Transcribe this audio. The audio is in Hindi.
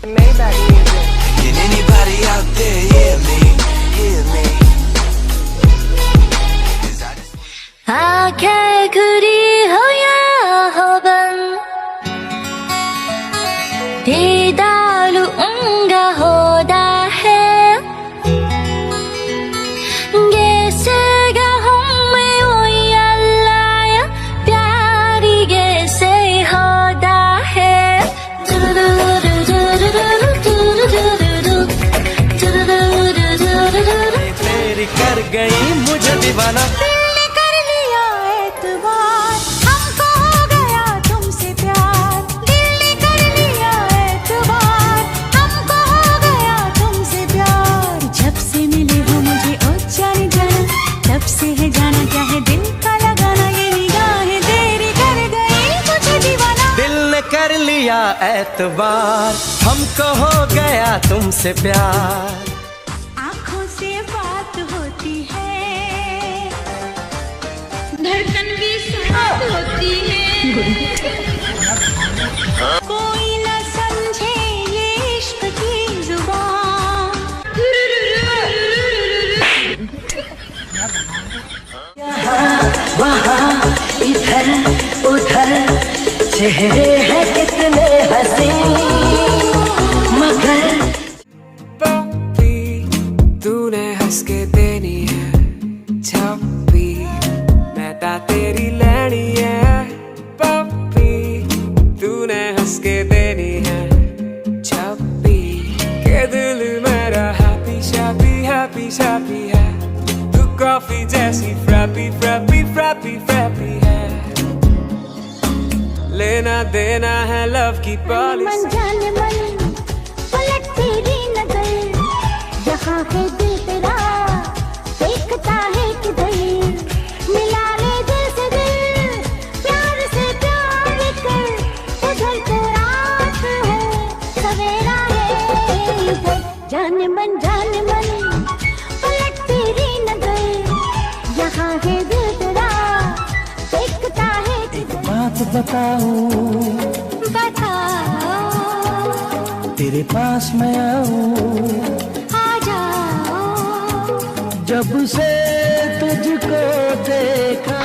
Maybach music. Can anybody out there hear me? Hear me? आंखें खुली हो या हो बंद, दीदार उंगा होता है, कैसे हमें वो अल्लाह प्यारी कैसे होता है। तेरी कर गई मुझे दीवाना, कर लिया एतबार, हमको हो गया तुमसे प्यार। आँखों से बात होती है, धड़कन भी साथ होती है, कोई न समझे ये इश्क की जुबान। वहाँ इधर उधर चेहरे हैं कितने हंसी, मगर पप्पी तूने हंस के देनी है छप्पी, मैं ता तेरी लैनी है। पप्पी तूने हंस के देनी है छप्पी, के दिल मेरा हैप्पी शैप्पी हैप्पी शैप्पी है, तू कॉफी जैसी फ्रैपी फ्रैपी फ्रैपी फ्रैपी है। लेना देना है लव की पॉलिसी, मन जाने मन पलट तेरी नजर, यहाँ है दिल तेरा देखता है किधर, मिला ले दिल से दिल, प्यार से प्यार कर, उधर तो रात है सवेरा है इधर, जाने मन पलट तेरी नजर, यहाँ है दिल तेरा देखता है किधर। बात बताऊं, तेरे पास मैं आऊं, आ जाओ, जब से तुझको देखा।